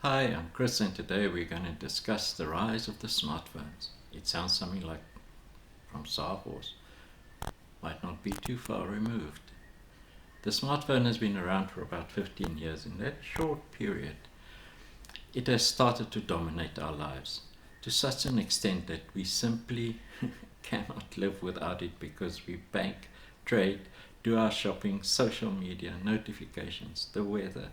Hi, I'm Chris, and today we're going to discuss the rise of the smartphones. It sounds something like from Star Wars, might not be too far removed. The smartphone has been around for about 15 years. In that short period, it has started to dominate our lives to such an extent that we simply cannot live without it because we bank, trade, do our shopping, social media, notifications, the weather.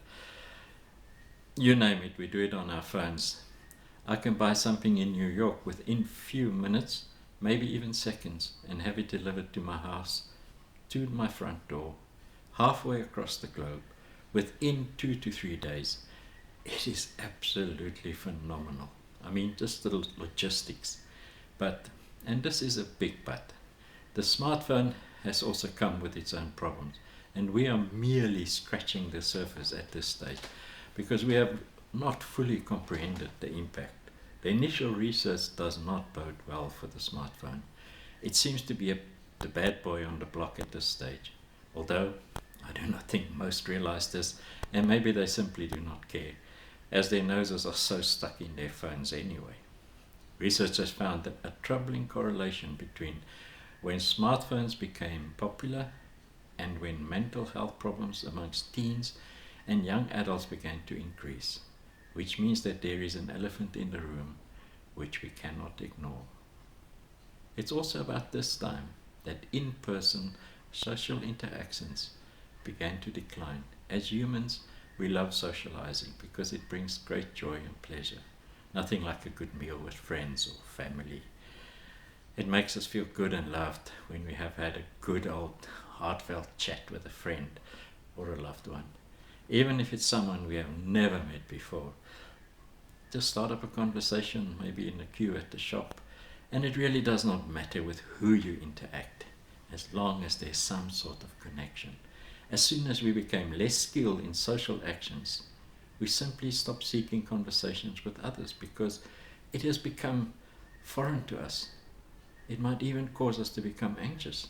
You name it, we do it on our phones. I can buy something in New York within few minutes, maybe even seconds, and have it delivered to my house, to my front door, halfway across the globe, within 2 to 3 days. It is absolutely phenomenal. I mean, just the logistics. But, and this is a big but, the smartphone has also come with its own problems, and we are merely scratching the surface at this stage because we have not fully comprehended the impact. The initial research does not bode well for the smartphone. It seems to be the bad boy on the block at this stage, although I do not think most realize this, and maybe they simply do not care, as their noses are so stuck in their phones anyway. Research has found that a troubling correlation between when smartphones became popular and when mental health problems amongst teens and young adults began to increase, which means that there is an elephant in the room which we cannot ignore. It's also about this time that in-person social interactions began to decline. As humans, we love socializing because it brings great joy and pleasure. Nothing like a good meal with friends or family. It makes us feel good and loved when we have had a good old heartfelt chat with a friend or a loved one. Even if it's someone we have never met before. Just start up a conversation, maybe in a queue at the shop, and it really does not matter with who you interact, as long as there's some sort of connection. As soon as we became less skilled in social actions, we simply stopped seeking conversations with others because it has become foreign to us. It might even cause us to become anxious,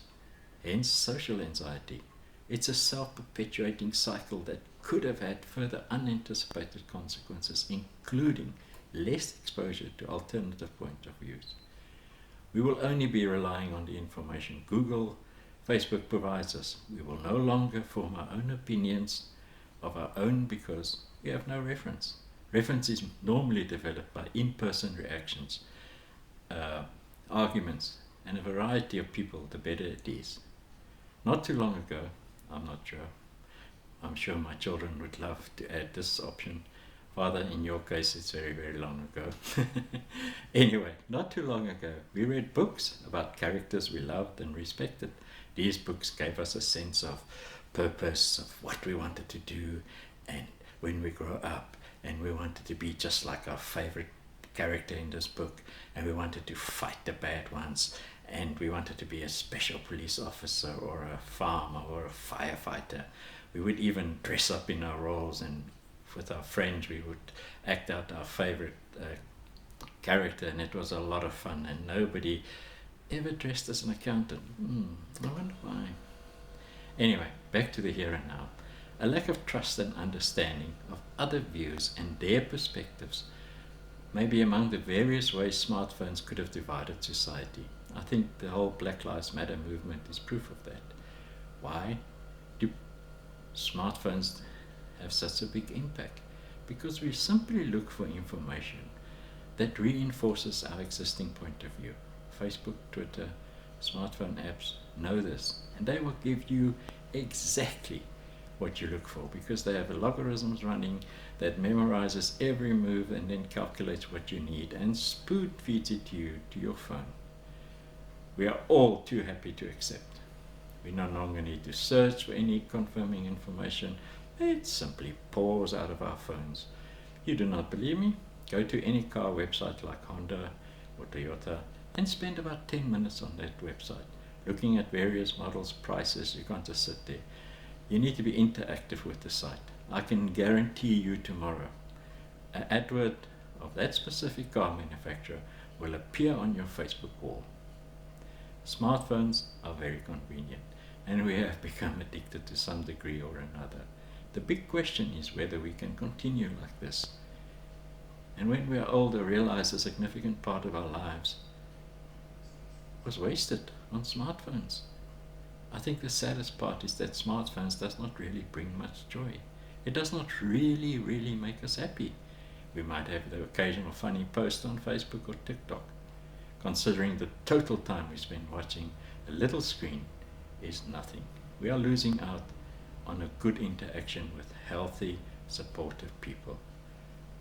hence social anxiety. It's a self-perpetuating cycle that could have had further unanticipated consequences, including less exposure to alternative point of views. We will only be relying on the information Google, Facebook provides us. We will no longer form our own opinions of our own because we have no reference. Reference is normally developed by in-person reactions, arguments, and a variety of people, the better it is. Not too long ago, I'm sure my children would love to add this option. Father, in your case, it's very, very long ago. Anyway, not too long ago, we read books about characters we loved and respected. These books gave us a sense of purpose, of what we wanted to do, and when we grow up, and we wanted to be just like our favorite character in this book, and we wanted to fight the bad ones, and we wanted to be a special police officer or a farmer or a firefighter. We would even dress up in our roles, and with our friends we would act out our favorite character, and it was a lot of fun, and nobody ever dressed as an accountant. I wonder why. Anyway, back to the here and now. A lack of trust and understanding of other views and their perspectives may be among the various ways smartphones could have divided society. I think the whole Black Lives Matter movement is proof of that. Why do smartphones have such a big impact? Because we simply look for information that reinforces our existing point of view. Facebook, Twitter, smartphone apps know this, and they will give you exactly what you look for because they have algorithms running that memorizes every move and then calculates what you need and spoon feeds it to you to your phone. We are all too happy to accept. We no longer need to search for any confirming information. It simply pours out of our phones. You do not believe me? Go to any car website like Honda or Toyota and spend about 10 minutes on that website, looking at various models, prices. You can't just sit there. You need to be interactive with the site. I can guarantee you tomorrow, an advert of that specific car manufacturer will appear on your Facebook wall. Smartphones are very convenient, and we have become addicted to some degree or another. The big question is whether we can continue like this. And when we are older, realize a significant part of our lives was wasted on smartphones. I think the saddest part is that smartphones does not really bring much joy. It does not really make us happy. We might have the occasional funny post on Facebook or TikTok. Considering the total time we spend watching a little screen is nothing. We are losing out on a good interaction with healthy, supportive people.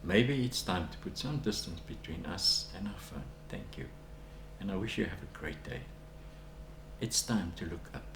Maybe it's time to put some distance between us and our phone. Thank you. And I wish you have a great day. It's time to look up.